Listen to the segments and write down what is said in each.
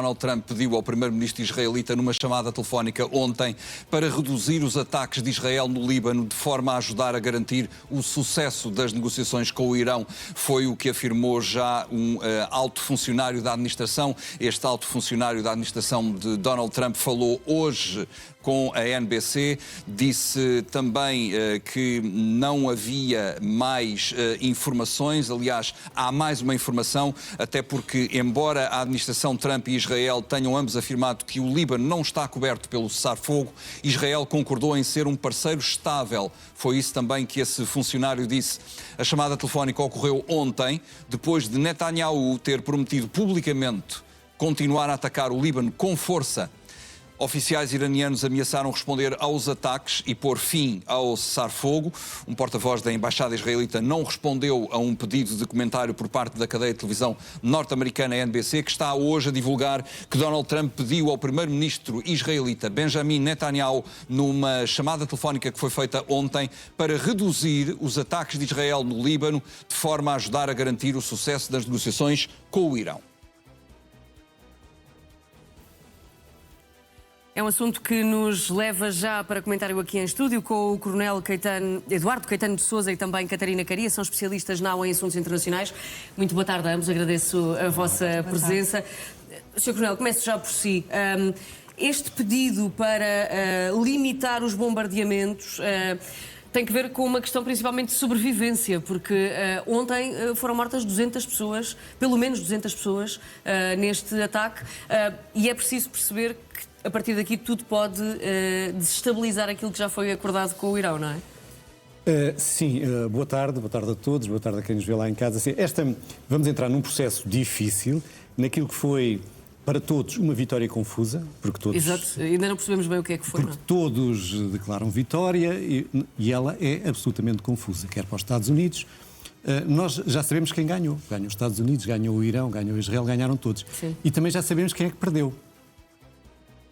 Donald Trump pediu ao primeiro-ministro israelita numa chamada telefónica ontem para reduzir os ataques de Israel no Líbano de forma a ajudar a garantir o sucesso das negociações com o Irão. Foi o que afirmou já um alto funcionário da administração. Este alto funcionário da administração de Donald Trump falou hoje com a NBC, disse também que não havia mais informações. Aliás, há mais uma informação, até porque, embora a administração Trump e Israel tenham ambos afirmado que o Líbano não está coberto pelo cessar-fogo, Israel concordou em ser um parceiro estável. Foi isso também que esse funcionário disse. A chamada telefónica ocorreu ontem, depois de Netanyahu ter prometido publicamente continuar a atacar o Líbano com força. Oficiais iranianos ameaçaram responder aos ataques e pôr fim ao cessar-fogo. Um porta-voz da Embaixada Israelita não respondeu a um pedido de comentário por parte da cadeia de televisão norte-americana NBC, que está hoje a divulgar que Donald Trump pediu ao primeiro-ministro israelita Benjamin Netanyahu, numa chamada telefónica que foi feita ontem, para reduzir os ataques de Israel no Líbano, de forma a ajudar a garantir o sucesso das negociações com o Irão. É um assunto que nos leva já para comentário aqui em estúdio com o Coronel Eduardo Caetano de Sousa e também Catarina Caria, são especialistas na AU em assuntos internacionais. Muito boa tarde a ambos, agradeço a vossa presença. Sr. Coronel, começo já por si. Este pedido para limitar os bombardeamentos tem que ver com uma questão principalmente de sobrevivência, porque ontem foram mortas 200 pessoas, pelo menos 200 pessoas, neste ataque, e é preciso perceber que a partir daqui tudo pode desestabilizar aquilo que já foi acordado com o Irão, não é? Sim, boa tarde a todos, boa tarde a quem nos vê lá em casa. Vamos entrar num processo difícil, naquilo que foi, para todos, uma vitória confusa, porque todos... Exato, ainda não percebemos bem o que é que foi, porque todos declaram vitória e ela é absolutamente confusa, quer para os Estados Unidos. Nós já sabemos quem ganhou. Ganhou os Estados Unidos, ganhou o Irão, ganhou Israel, ganharam todos. Sim. E também já sabemos quem é que perdeu.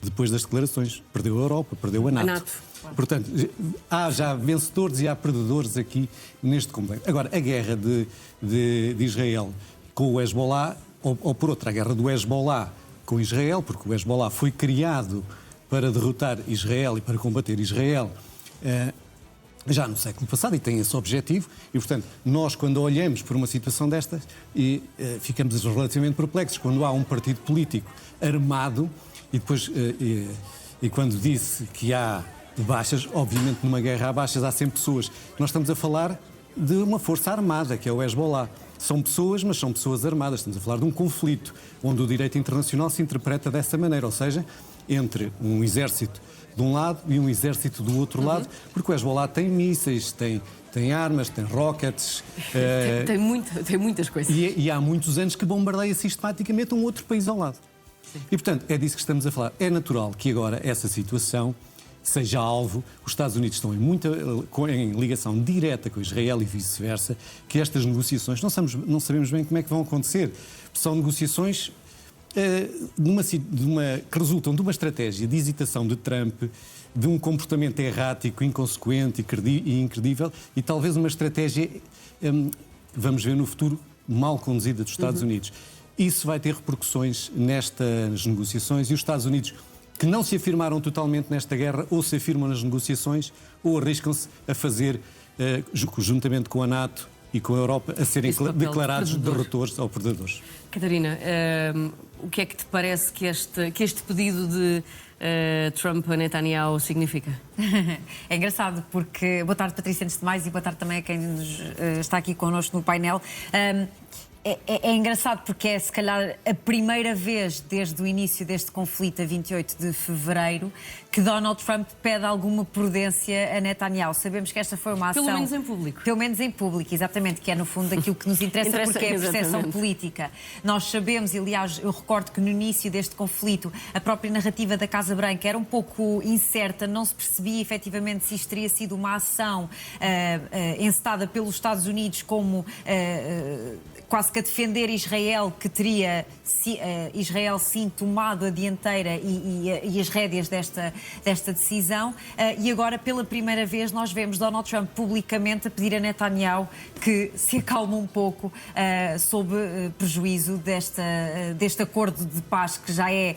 Depois das declarações, perdeu a Europa, perdeu a NATO. Claro. Portanto, há já vencedores e há perdedores aqui neste complexo. Agora, a guerra de Israel com o Hezbollah, ou por outra, a guerra do Hezbollah com Israel, porque o Hezbollah foi criado para derrotar Israel e para combater Israel já no século passado e tem esse objetivo. E, portanto, nós, quando olhamos por uma situação destas, ficamos relativamente perplexos. Quando há um partido político armado, e depois, quando disse que há baixas, obviamente numa guerra há baixas, há sempre pessoas. Nós estamos a falar de uma força armada, que é o Hezbollah. São pessoas, mas são pessoas armadas. Estamos a falar de um conflito, onde o direito internacional se interpreta dessa maneira, ou seja, entre um exército de um lado e um exército do outro lado, porque o Hezbollah tem mísseis, tem armas, tem rockets... Tem muitas coisas. E há muitos anos que bombardeia sistematicamente um outro país ao lado. E, portanto, é disso que estamos a falar. É natural que agora essa situação seja alvo. Os Estados Unidos estão em ligação direta com Israel e vice-versa, que estas negociações, não sabemos bem como é que vão acontecer. São negociações que resultam de uma estratégia de hesitação de Trump, de um comportamento errático, inconsequente e incredível, e talvez uma estratégia, vamos ver no futuro, mal conduzida dos Estados Unidos. Isso vai ter repercussões nestas negociações e os Estados Unidos, que não se afirmaram totalmente nesta guerra, ou se afirmam nas negociações, ou arriscam-se a fazer, juntamente com a NATO e com a Europa, a serem declarados derrotores ou perdedores. Catarina, o que é que te parece que este pedido de Trump a Netanyahu significa? É engraçado porque... Boa tarde, Patrícia, antes de mais, e boa tarde também a quem está aqui connosco no painel. É engraçado porque é, se calhar, a primeira vez desde o início deste conflito, a 28 de fevereiro, que Donald Trump pede alguma prudência a Netanyahu. Sabemos que esta foi uma ação... Pelo menos em público. Pelo menos em público, exatamente, que é no fundo aquilo que nos interessa porque é a percepção política. Nós sabemos, e aliás, eu recordo que no início deste conflito a própria narrativa da Casa Branca era um pouco incerta, não se percebia efetivamente se isto teria sido uma ação encetada pelos Estados Unidos como quase que a defender Israel, que teria Israel sim tomado a dianteira e as rédeas desta decisão. E agora, pela primeira vez, nós vemos Donald Trump publicamente a pedir a Netanyahu que se acalme um pouco sob prejuízo deste acordo de paz que já é...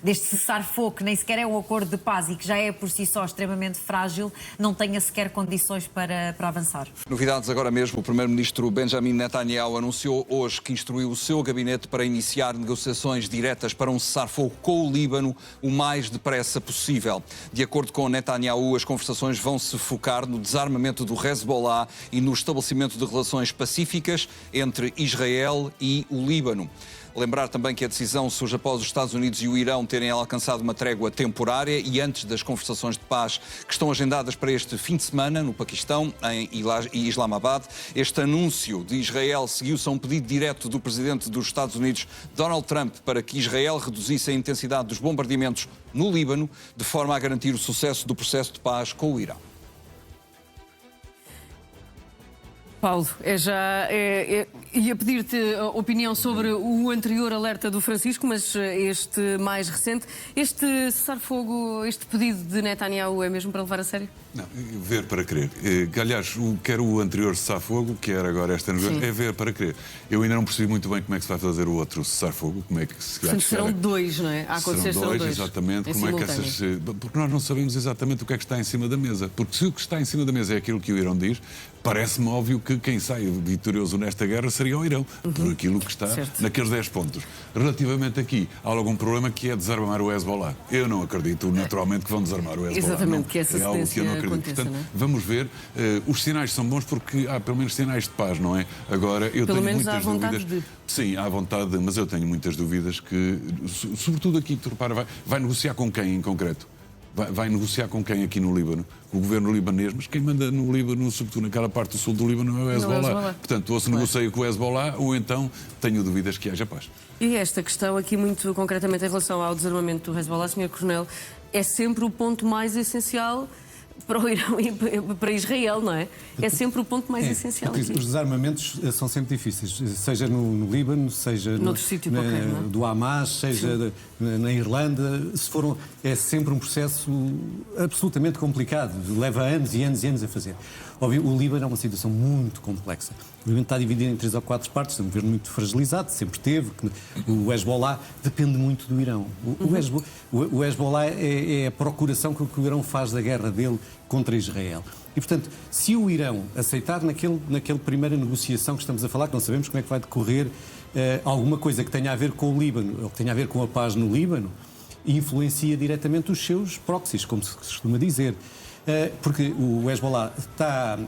deste cessar-fogo, que nem sequer é um acordo de paz e que já é por si só extremamente frágil, não tenha sequer condições para avançar. Novidades agora mesmo. O primeiro-ministro Benjamin Netanyahu anunciou hoje que instruiu o seu gabinete para iniciar negociações diretas para um cessar-fogo com o Líbano o mais depressa possível. De acordo com Netanyahu, as conversações vão se focar no desarmamento do Hezbollah e no estabelecimento de relações pacíficas entre Israel e o Líbano. Lembrar também que a decisão surge após os Estados Unidos e o Irão terem alcançado uma trégua temporária e antes das conversações de paz que estão agendadas para este fim de semana no Paquistão, em Islamabad. Este anúncio de Israel seguiu-se a um pedido direto do presidente dos Estados Unidos, Donald Trump, para que Israel reduzisse a intensidade dos bombardeamentos no Líbano, de forma a garantir o sucesso do processo de paz com o Irão. Paulo, ia pedir-te a opinião sobre o anterior alerta do Francisco, mas este mais recente. Este cessar-fogo, este pedido de Netanyahu é mesmo para levar a sério? Não, ver para crer. Aliás, quer o anterior cessar-fogo, quer agora esta negociação, é ver para crer. Eu ainda não percebi muito bem como é que se vai fazer o outro cessar-fogo, como é que se vai serão dois, não é? A acontecer serão dois. Exatamente. Como é que essas... Porque nós não sabemos exatamente o que é que está em cima da mesa. Porque se o que está em cima da mesa é aquilo que o Irão diz, parece-me óbvio que quem sai vitorioso nesta guerra seria o Irão, por aquilo que está naqueles 10 pontos. Relativamente aqui, há algum problema que é desarmar o Hezbollah. Eu não acredito, naturalmente, que vão desarmar o Hezbollah. Exatamente, não. que essa cedência aconteça. Portanto, não é? vamos ver. Os sinais são bons porque há pelo menos sinais de paz, não é? Agora, eu pelo tenho menos muitas há vontade dúvidas. de... Sim, há vontade, mas eu tenho muitas dúvidas que, sobretudo aqui, tu repara, vai negociar com quem em concreto? Vai negociar com quem aqui no Líbano? Com o governo libanês, mas quem manda no Líbano, sobretudo naquela parte do sul do Líbano, é o Hezbollah. Portanto, ou se negocia com o Hezbollah, ou então tenho dúvidas que haja paz. E esta questão aqui, muito concretamente em relação ao desarmamento do Hezbollah, Sr. Coronel, é sempre o ponto mais essencial para o Irão e para Israel, não é? É sempre o ponto mais essencial. Os desarmamentos são sempre difíceis, seja no Líbano, seja sítio qualquer, não é? do Hamas, seja na Irlanda. É sempre um processo absolutamente complicado, leva anos e anos e anos a fazer. Óbvio, o Líbano é uma situação muito complexa. O Líbano está dividido em 3 ou 4 partes, é um governo muito fragilizado, sempre teve. O Hezbollah depende muito do Irão. O Hezbollah é a procuração que o Irão faz da guerra dele contra Israel. E, portanto, se o Irão aceitar naquela primeira negociação que estamos a falar, que não sabemos como é que vai decorrer, alguma coisa que tenha a ver com o Líbano, ou que tenha a ver com a paz no Líbano, influencia diretamente os seus proxies, como se costuma dizer. Porque o Hezbollah está...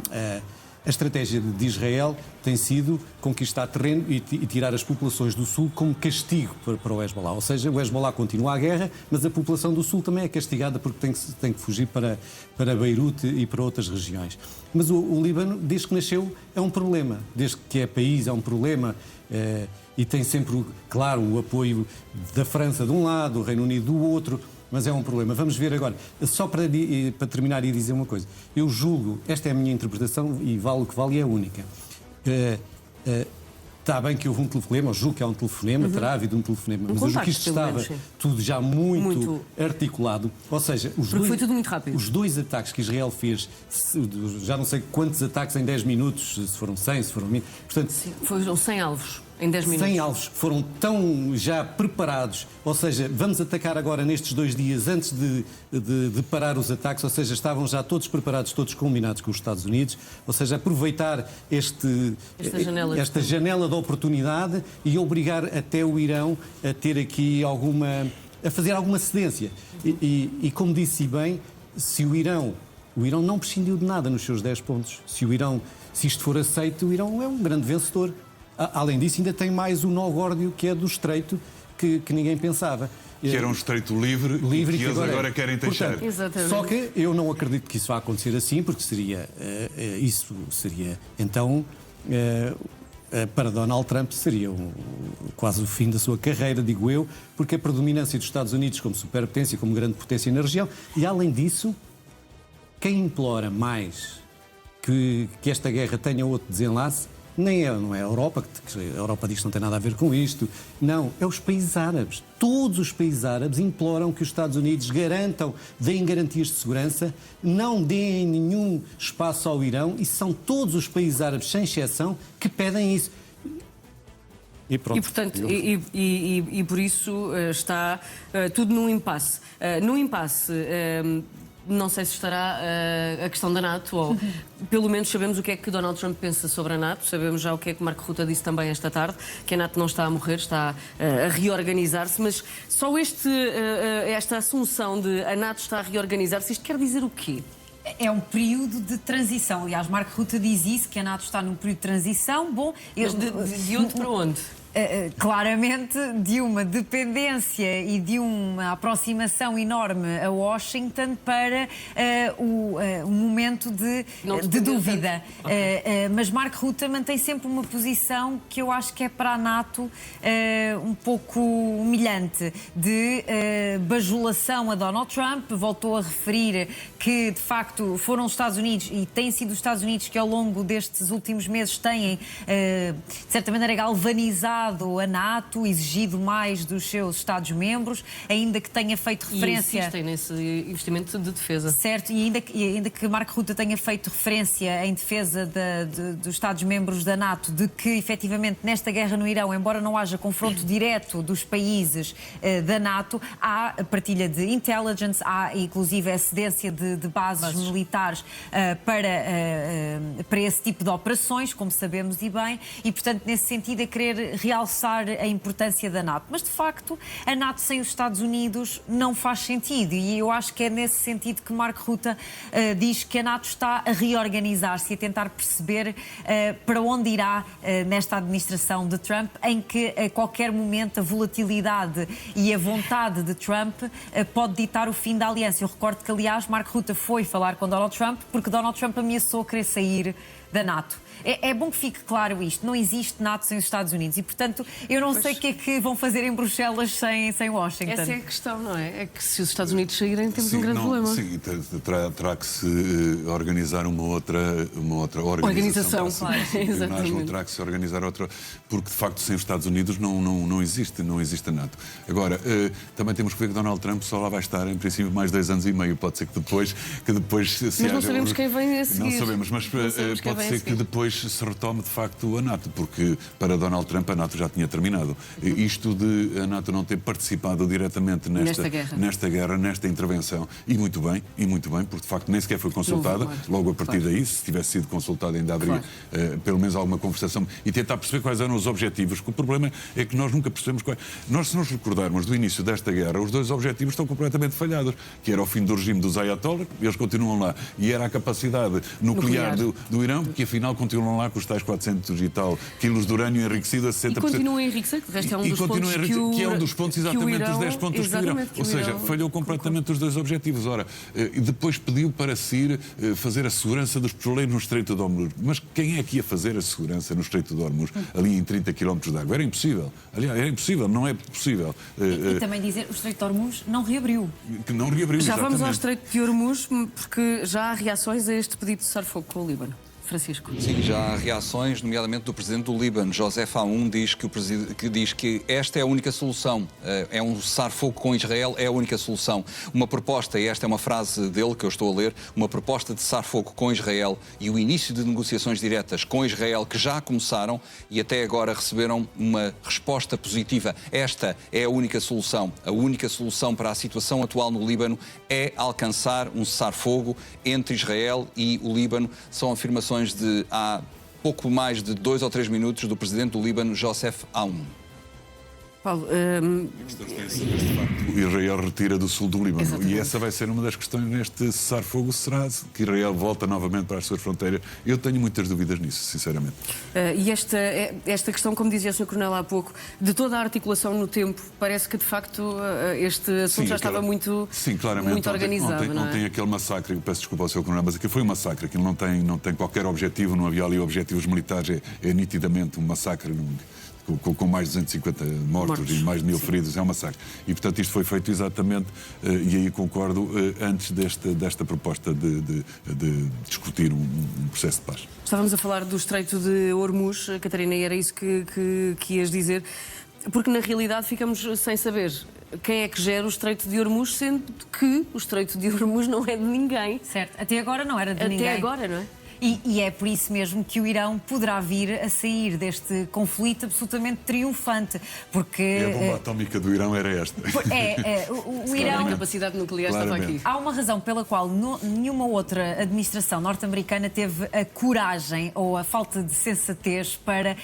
A estratégia de Israel tem sido conquistar terreno e tirar as populações do Sul como castigo para o Hezbollah. Ou seja, o Hezbollah continua a guerra, mas a população do Sul também é castigada porque tem que fugir para Beirute e para outras regiões. Mas o Líbano, desde que nasceu, é um problema. Desde que é país, é um problema. E tem sempre, claro, o apoio da França de um lado, do Reino Unido do outro. Mas é um problema. Vamos ver agora. Só para terminar e dizer uma coisa. Eu julgo, esta é a minha interpretação e vale o que vale e é única. Está bem que houve um telefonema, eu julgo que há um telefonema, terá havido um telefonema, mas eu julgo que isto estava tudo já muito articulado. Ou seja, foi tudo muito rápido. Os 2 ataques que Israel fez, já não sei quantos ataques em 10 minutos, se foram 100, se foram 1000. Portanto, foram 100 alvos. Em 10 minutos. 100 alvos foram tão já preparados, ou seja, vamos atacar agora nestes 2 dias antes de parar os ataques, ou seja, estavam já todos preparados, todos combinados com os Estados Unidos, ou seja, aproveitar esta janela de oportunidade e obrigar até o Irão a ter aqui a fazer alguma cedência. E como disse bem, se o Irão não prescindiu de nada nos seus 10 pontos, se isto for aceito, o Irão é um grande vencedor. Além disso, ainda tem mais o nó górdio, que é do estreito, que ninguém pensava. Que era um estreito livre e que eles agora querem deixar. Portanto, só que eu não acredito que isso vá acontecer assim, porque isso seria então, para Donald Trump, seria quase o fim da sua carreira, digo eu, porque a predominância dos Estados Unidos como superpotência, como grande potência na região, e além disso, quem implora mais que esta guerra tenha outro desenlace não é a Europa, que a Europa diz que não tem nada a ver com isto. Não, é os países árabes. Todos os países árabes imploram que os Estados Unidos deem garantias de segurança, não deem nenhum espaço ao Irão, e são todos os países árabes, sem exceção, que pedem isso. E pronto. E, portanto, e por isso está tudo num impasse. Num impasse, não sei se estará a questão da NATO, ou pelo menos sabemos o que é que Donald Trump pensa sobre a NATO, sabemos já o que é que Marco Rutte disse também esta tarde, que a NATO não está a morrer, está a reorganizar-se, mas só esta assunção de a NATO está a reorganizar-se, isto quer dizer o quê? É um período de transição. Aliás, Marco Rutte diz isso, que a NATO está num período de transição. Bom, de onde para onde? Claramente de uma dependência e de uma aproximação enorme a Washington para um momento de dúvida. Mas Marco Rutte mantém sempre uma posição que eu acho que é para a NATO um pouco humilhante, de bajulação a Donald Trump. Voltou a referir que, de facto, foram os Estados Unidos, e têm sido os Estados Unidos que ao longo destes últimos meses têm, de certa maneira, galvanizado a NATO, exigido mais dos seus Estados-membros, ainda que tenha feito referência... E insistem nesse investimento de defesa. Certo, e ainda que Marco Rutte tenha feito referência em defesa dos Estados-membros da NATO, de que, efetivamente, nesta guerra no Irão, embora não haja confronto direto dos países da NATO, há partilha de intelligence, há, inclusive, a cedência de bases militares para esse tipo de operações, como sabemos e bem, e, portanto, nesse sentido, é querer realçar a importância da NATO. Mas, de facto, a NATO sem os Estados Unidos não faz sentido, e eu acho que é nesse sentido que Marco Rutte diz que a NATO está a reorganizar-se e a tentar perceber para onde irá nesta administração de Trump, em que a qualquer momento a volatilidade e a vontade de Trump pode ditar o fim da aliança. Eu recordo que, aliás, Marco Rutte foi falar com Donald Trump porque Donald Trump ameaçou querer sair da NATO. É bom que fique claro isto. Não existe NATO sem os Estados Unidos e, portanto, eu não sei o que é que vão fazer em Bruxelas sem Washington. Essa é a questão, não é? É que se os Estados Unidos saírem, temos um grande problema. Sim, terá que se organizar uma outra organização. Claro. Exatamente. Terá que se organizar outra, porque, de facto, sem os Estados Unidos não existe a NATO. Agora, também temos que ver que Donald Trump só lá vai estar, em princípio, mais 2 anos e meio. Pode ser que depois se mas não sabemos quem vem a seguir. Não sabemos, mas pode ser que depois se retome de facto a NATO, porque para Donald Trump a NATO já tinha terminado. Isto de a NATO não ter participado diretamente nesta guerra, nesta intervenção, e muito bem, porque de facto nem sequer foi consultada, logo a partir daí, se tivesse sido consultada ainda haveria pelo menos alguma conversação e tentar perceber quais eram os objetivos, que o problema é que nós nunca percebemos quais. Nós, se nos recordarmos do início desta guerra, os 2 objetivos estão completamente falhados, que era o fim do regime dos Ayatollah, eles continuam lá, e era a capacidade nuclear do Irão, que afinal continuam lá com os tais 400 e tal quilos de urânio enriquecido a 60%. E continua a enriquecer, que o resto é um dos pontos que é um dos pontos, exatamente, os 10 pontos que o Irão. Ou seja, falhou completamente os 2 objetivos. Ora, e depois pediu para se ir fazer a segurança dos petroleiros no Estreito de Hormuz. Mas quem é que ia fazer a segurança no Estreito de Hormuz, ali em 30 km de água? Era impossível. Aliás, era impossível, não é possível. E também dizer, o Estreito de Hormuz não reabriu. Que não reabriu, já exatamente. Vamos ao Estreito de Hormuz, porque já há reações a este pedido de cessar-fogo com o Líbano. Francisco. Sim, já há reações, nomeadamente do presidente do Líbano, Joseph Aoun, diz que esta é a única solução. É um cessar-fogo com Israel, é a única solução. Uma proposta, e esta é uma frase dele que eu estou a ler, uma proposta de cessar-fogo com Israel e o início de negociações diretas com Israel, que já começaram e até agora receberam uma resposta positiva. Esta é a única solução. A única solução para a situação atual no Líbano é alcançar um cessar-fogo entre Israel e o Líbano. São afirmações de há pouco mais de 2 ou 3 minutos do presidente do Líbano, Joseph Aoun. Paulo, o Israel retira do sul do Líbano. Exatamente. E essa vai ser uma das questões neste cessar-fogo, será que Israel volta novamente para as suas fronteiras. Eu tenho muitas dúvidas nisso, sinceramente. E esta questão, como dizia o Sr. Coronel há pouco, de toda a articulação no tempo, parece que de facto este assunto já estava muito organizado. Ontem aquele massacre, peço desculpa ao Sr. Coronel, mas aquilo foi um massacre, aquilo não tem qualquer objetivo, não havia ali objetivos militares, é nitidamente um massacre com mais de 250 mortos e mais de 1000 feridos, é um massacre. E, portanto, isto foi feito exatamente, e aí concordo, antes desta proposta de discutir um processo de paz. Estávamos a falar do Estreito de Hormuz, Catarina, e era isso que ias dizer, porque na realidade ficamos sem saber quem é que gera o Estreito de Hormuz, sendo que o Estreito de Hormuz não é de ninguém. Certo, até agora não era de ninguém. Até agora, não é? E é por isso mesmo que o Irão poderá vir a sair deste conflito absolutamente triunfante, porque... E a bomba atómica do Irão era esta. O Irão... A capacidade nuclear estava aqui. Há uma razão pela qual nenhuma outra administração norte-americana teve a coragem ou a falta de sensatez para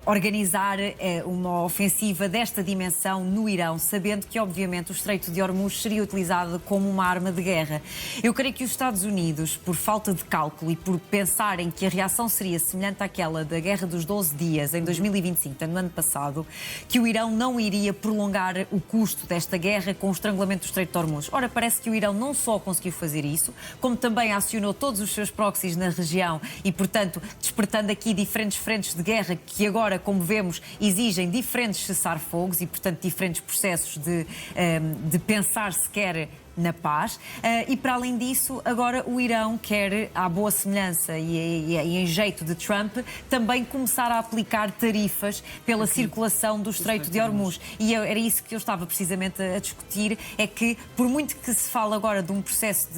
organizar uma ofensiva desta dimensão no Irão, sabendo que, obviamente, o Estreito de Hormuz seria utilizado como uma arma de guerra. Eu creio que os Estados Unidos, por falta de cálculo e por pensarem que a reação seria semelhante àquela da Guerra dos 12 Dias, em 2025, no ano passado, que o Irão não iria prolongar o custo desta guerra com o estrangulamento do Estreito de Hormuz. Ora, parece que o Irão não só conseguiu fazer isso, como também acionou todos os seus proxies na região e, portanto, despertando aqui diferentes frentes de guerra que agora, como vemos, exigem diferentes cessar-fogos e, portanto, diferentes processos de pensar sequer na paz. E, para além disso, agora o Irão quer, à boa semelhança e em jeito de Trump, também começar a aplicar tarifas pela circulação do Estreito de Hormuz. E era isso que eu estava precisamente a discutir, é que, por muito que se fale agora de um processo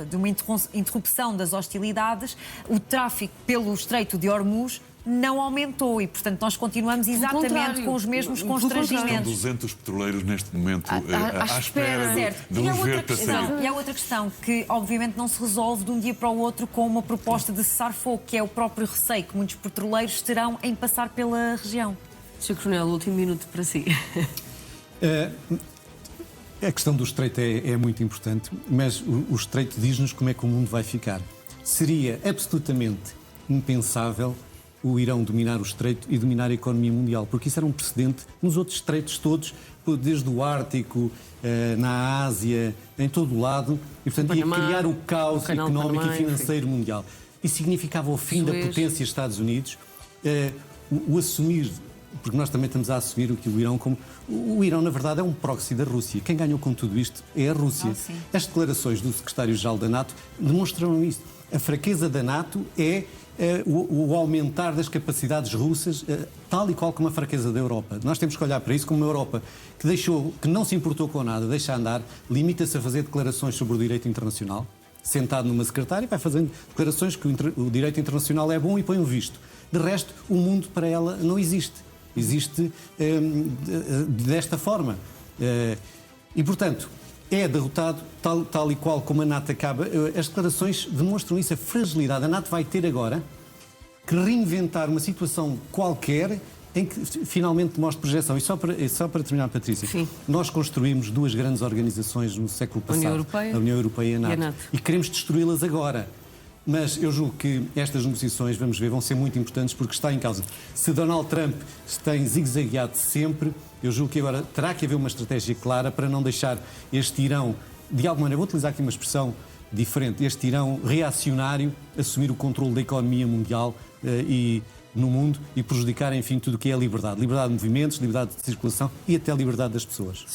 de uma interrupção das hostilidades, o tráfico pelo Estreito de Hormuz não aumentou e, portanto, nós continuamos exatamente com os mesmos constrangimentos. Estão 200 petroleiros neste momento à espera certo. de um jet a sair. E há outra questão que, obviamente, não se resolve de um dia para o outro com uma proposta de cessar-fogo, que é o próprio receio que muitos petroleiros terão em passar pela região. Sr. Coronel, último minuto para si. A questão do Estreito é muito importante, mas o Estreito diz-nos como é que o mundo vai ficar. Seria absolutamente impensável o Irão dominar o Estreito e dominar a economia mundial, porque isso era um precedente nos outros estreitos todos, desde o Ártico, na Ásia, em todo o lado, e portanto ia criar o caos económico e financeiro mundial. Isso significava o fim da potência Estados Unidos, o assumir, porque nós também estamos a assumir o que o Irão como... O Irão, na verdade, é um proxy da Rússia. Quem ganhou com tudo isto é a Rússia. As declarações do secretário-geral da NATO demonstram isso. A fraqueza da NATO é o aumentar das capacidades russas, tal e qual como a fraqueza da Europa. Nós temos que olhar para isso como uma Europa que não se importou com nada, deixa andar, limita-se a fazer declarações sobre o direito internacional, sentado numa secretária, vai fazendo declarações que o direito internacional é bom e põe um visto. De resto, o mundo para ela não existe. Existe desta forma. E, portanto, é derrotado tal e qual como a NATO acaba. As declarações demonstram isso, a fragilidade. A NATO vai ter agora que reinventar uma situação qualquer em que finalmente mostre projeção. E só para terminar, Patrícia, Sim. Nós construímos duas grandes organizações no século passado, a União Europeia e a NATO. E queremos destruí-las agora. Mas eu julgo que estas negociações, vamos ver, vão ser muito importantes porque está em causa. Se Donald Trump se tem zigue-zagueado sempre, eu julgo que agora terá que haver uma estratégia clara para não deixar este Irão, de alguma maneira, vou utilizar aqui uma expressão diferente, este Irão reacionário assumir o controle da economia mundial e no mundo e prejudicar, enfim, tudo o que é a liberdade. Liberdade de movimentos, liberdade de circulação e até a liberdade das pessoas.